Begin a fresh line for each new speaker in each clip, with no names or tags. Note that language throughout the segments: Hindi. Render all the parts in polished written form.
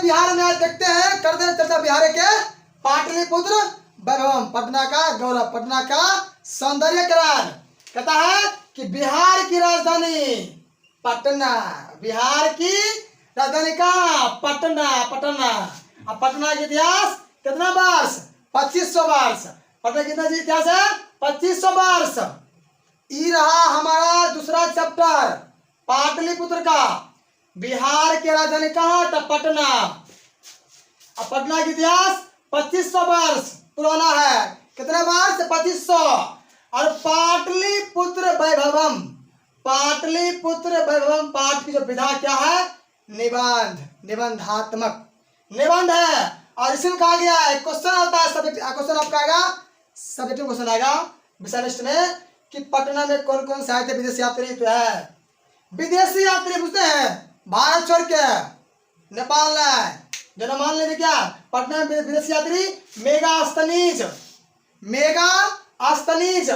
बिहार में आज देखते हैं, करते हैं चर्चा बिहार के पाटलिपुत्र वैभवम, पटना का गौरव, पटना का सौंदर्यकरण। कहता है कि बिहार की राजधानी पटना, बिहार की राजधानी का पटना, पटना। अब पटना का इतिहास कितना वर्ष? 2500 वर्ष। पटना कितना इतिहास है? 2500 वर्ष। ये रहा हमारा दूसरा चैप्टर पाटलिपुत्र का। बिहार की राजधानी कहाँ? तो पटना। अब पटना का इतिहास 2500 वर्ष पुराना है। कितने वर्ष? 2500। और पाटलिपुत्र वैभवम, पाटलिपुत्र वैभवम पाठ की जो विधा क्या है? निबंध, निबंधात्मक निबंध है। और इसी में कहा गया है, क्वेश्चन आता है सब्जेक्ट, क्वेश्चन आपका आएगा सब्जेक्ट में, क्वेश्चन आएगा विषय लिस्ट में कि पटना में कौन कौन से आए थे विदेशी यात्री? तो है विदेशी यात्री पूछते हैं भारत छोड़ के, नेपाल है जो मान लेंगे क्या? पटना में विदेशी यात्री मेगास्थनीज, मेगास्थनीज,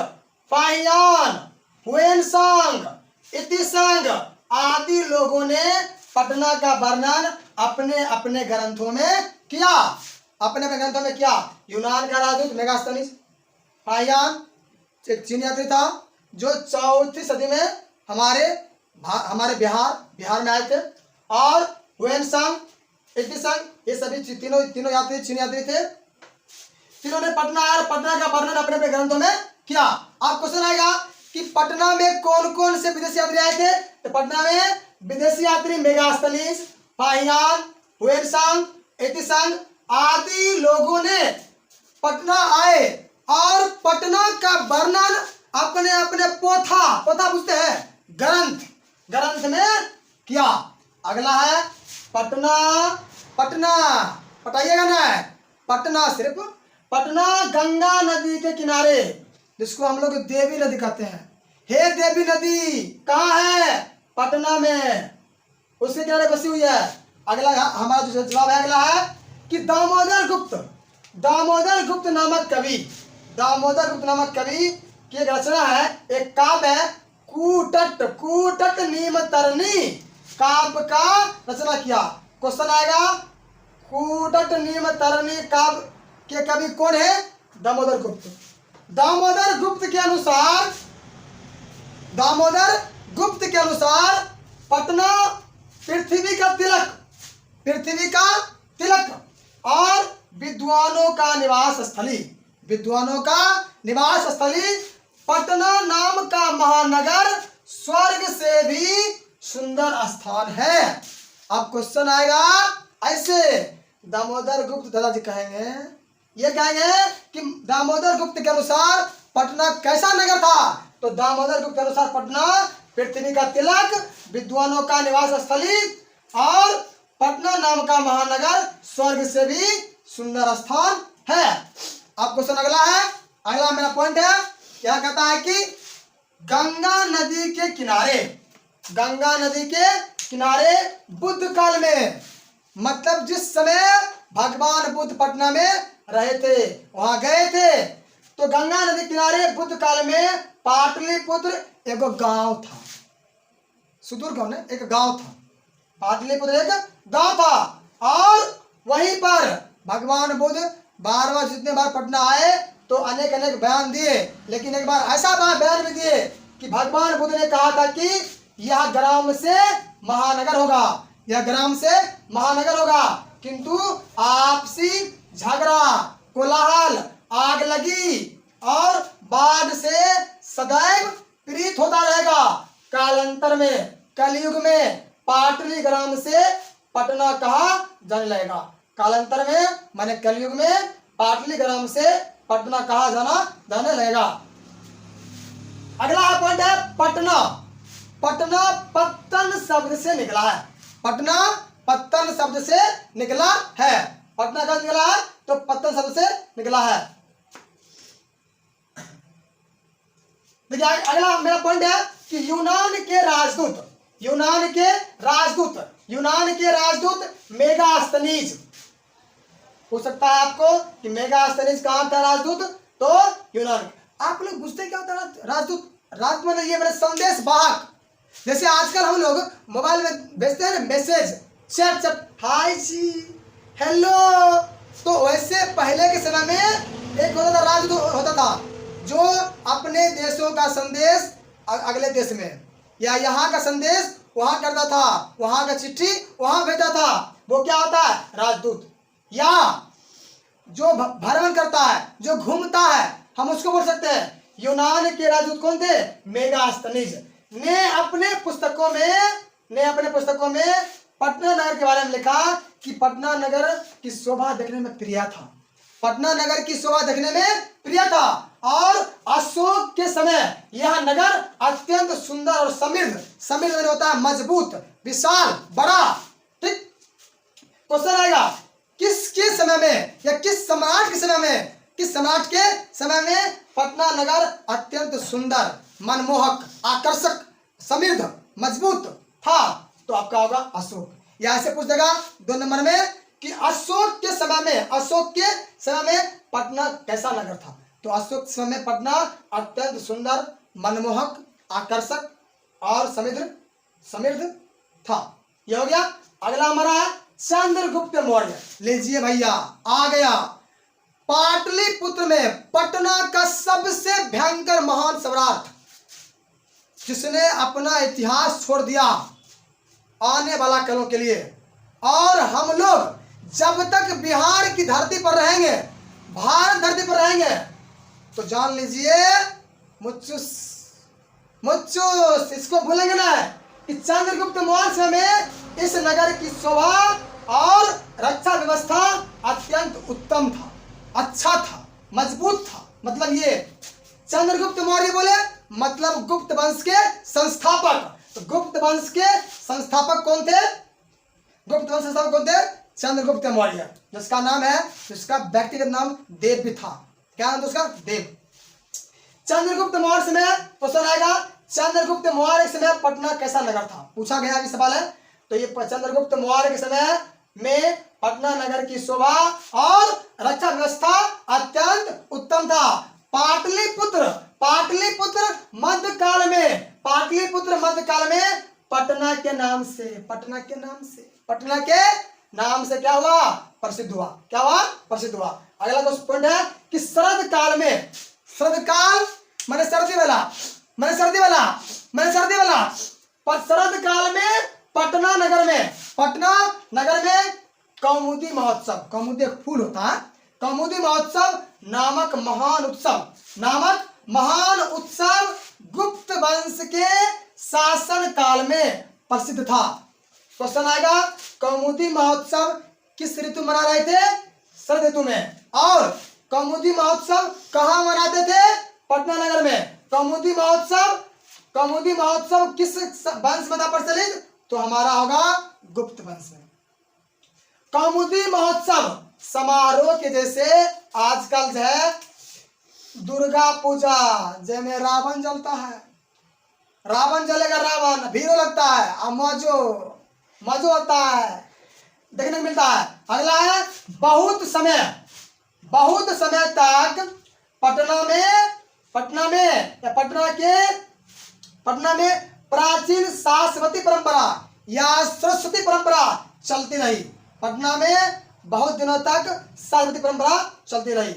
फाहियान, हुएनसांग, इतिसंग आदि लोगों ने पटना का वर्णन अपने अपने ग्रंथों में किया, अपने अपने ग्रंथों में किया। यूनान का राजदूत मेगास्थनीज, फाहियान एक चीनी यात्री था जो 4वीं सदी में हमारे बिहार में आए थे, और हुएनसांग, इतिसंग, ये सभी तीनों यात्री चीनी यात्री थे। तीनों ने पटना आया, पटना का वर्णन अपने अपने ग्रंथों में किया। अब क्वेश्चन आएगा कि पटना में कौन कौन से विदेशी यात्री आए थे? तो पटना में विदेशी यात्री मेगास्थनीज, फाहियान, हुएनसांग, इतिसंग आदि लोगों ने पटना आए और पटना का वर्णन अपने अपने पोथा पूछते हैं ग्रंथ में किया। अगला है पटना, पटना पटाइएगा ना, पटना सिर्फ पटना गंगा नदी के किनारे, जिसको हम लोग देवी नदी कहते हैं। हे देवी नदी कहाँ है? पटना में, उसके किनारे बसी हुई है। अगला हमारा जो जवाब है अगला है कि दामोदर गुप्त नामक कवि, दामोदर गुप्त नामक कवि की एक रचना है, एक काव्य है कूटट नीमतरणी, काव्य का रचना किया। क्वेश्चन आएगा कूटट नीमतरणी काव्य के कवि कौन है? दामोदर गुप्त। दामोदर गुप्त के अनुसार पटना पृथ्वी का तिलक और विद्वानों का निवास स्थली, पटना नाम का महानगर स्वर्ग से भी सुंदर स्थान है। अब क्वेश्चन आएगा ऐसे, दामोदर गुप्त दादाजी कहेंगे, ये कहेंगे कि दामोदर गुप्त के अनुसार पटना कैसा नगर था? तो दामोदर गुप्त के अनुसार पटना पृथ्वी का तिलक, विद्वानों का निवास स्थली और पटना नाम का महानगर स्वर्ग से भी सुंदर स्थान है। अब क्वेश्चन अगला है, अगला मेरा पॉइंट है, क्या कहता है कि गंगा नदी के किनारे बुद्ध काल में, मतलब जिस समय भगवान बुद्ध पटना में रहे थे, वहां गए थे, तो गंगा नदी किनारे बुद्ध काल में पाटलिपुत्र एक गांव था। सुदूर गांव ने एक गांव था, पाटलिपुत्र एक गांव था। और वहीं पर भगवान बुद्ध बार जितने बार पटना आए तो अनेक बयान दिए, लेकिन एक बार ऐसा बयान भी दिए कि भगवान बुद्ध ने कहा था कि यह ग्राम से महानगर होगा, किंतु आपसी झगड़ा, कोलाहल, आग लगी और बाढ़ से सदैव पीड़ित होता रहेगा। कालांतर में, कलयुग में पाटली ग्राम से पटना कहा जाने लगेगा। कालांतर में माने कलयुग में पाटली ग्राम से पटना कहा जाने लगेगा। अगला पॉइंट है पटना। पटना पत्तन शब्द से निकला है। पटना पत्तन शब्द से निकला है। पटना का निकला है तो पत्तन शब्द से निकला है। देखिए अगला मेरा पॉइंट है कि यूनान के राजदूत मेगास्थनीज, पूछ सकता है आपको कि मेगास्थनीज कहाँ था राजदूत? तो यूनान। आप लोग पूछते क्या होता है राजदूत? राजदूत मतलब ये मेरे संदेश वाहक। जैसे आजकल हम लोग मोबाइल में भेजते हैं मैसेज, चट चट, हाय जी, हेलो। तो वैसे पहले के समय में एक होता था, राजदूत होता था, जो अपने देशों का संदेश अगले देश में, या यहाँ का संदेश वहाँ करता था, वहाँ का चिट्ठी वहाँ भेजता था, वो क्या होता है, राजदूत। या जो भ्रमण करता है, जो घूमता है, हम उसको बोल सकते हैं। यूनान के राजदूत कौन थे, मेगास्थनीज ने अपने पुस्तकों में पटना नगर के बारे में लिखा कि पटना नगर की शोभा देखने में प्रिय था, पटना नगर की शोभा देखने में प्रिय था, और अशोक के समय यह नगर अत्यंत सुंदर और समृद्ध होता है, मजबूत, विशाल, बड़ा। ठीक, क्वेश्चन आएगा, किसके समय में या किस सम्राट के समय में पटना नगर अत्यंत सुंदर, मनमोहक, आकर्षक, समृद्ध, मजबूत था? तो आपका होगा अशोक। या ऐसे पूछ देगा 2 नंबर में कि अशोक के समय में पटना कैसा नगर था? तो अशोक के समय में पटना अत्यंत सुंदर, मनमोहक, आकर्षक और समृद्ध था। यह हो गया। अगला हमारा है चंद्रगुप्त मौर्य। लीजिए भैया, आ गया। पाटलिपुत्र में पटना का सबसे भयंकर महान सम्राट, जिसने अपना इतिहास छोड़ दिया आने वाला कलों के लिए, और हम लोग जब तक बिहार की धरती पर रहेंगे, भारत धरती पर रहेंगे, तो जान लीजिए मुच्चुस, इसको भूलेंगे ना कि चंद्रगुप्त मौर्य में इस नगर की शोभा और रक्षा व्यवस्था अत्यंत उत्तम था, अच्छा था, मजबूत था। मतलब ये चंद्रगुप्त मौर्य बोले मतलब गुप्त वंश के संस्थापक। तो गुप्त वंश के संस्थापक कौन थे? चंद्रगुप्त मौर्य, जिसका नाम है, जिसका व्यक्तिगत नाम देव भी था। क्या नाम था उसका? देव। चंद्रगुप्त मौर्य में क्वेश्चन आएगा, चंद्रगुप्त मौर्य के समय पटना कैसा नगर था? पूछा गया अभी सवाल है। तो ये चंद्रगुप्त मौर्य के समय में पटना नगर की शोभा और रक्षा व्यवस्था अत्यंत उत्तम था। पाटलिपुत्र मध्यकाल में पटना के नाम से क्या हुआ? प्रसिद्ध हुआ। अगला पॉइंट है कि शरद काल मैंने सर्दी वाला पर शरद काल में पटना नगर में कौमुदी एक फूल होता है, कौमुदी महोत्सव नामक महान उत्सव गुप्त वंश के शासन काल में प्रसिद्ध था। क्वेश्चन आएगा, कौमुदी महोत्सव किस ऋतु मना रहे थे? शरद ऋतु में। और कौमुदी महोत्सव कहाँ मनाते थे? पटना नगर में। कौमुदी महोत्सव किस वंश में था प्रचलित? तो हमारा होगा गुप्त वंश में। कौमुदी महोत्सव समारोह के जैसे आजकल जो है दुर्गा पूजा जिसमें रावण जलता है, रावण जलेगा, रावण भीड़ लगता है और मजो होता है, देखने को मिलता है। अगला है बहुत समय तक पटना में प्राचीन सारस्वती परंपरा या सरस्वती परंपरा चलती रही। पटना में बहुत दिनों तक सारस्वती परंपरा चलती रही।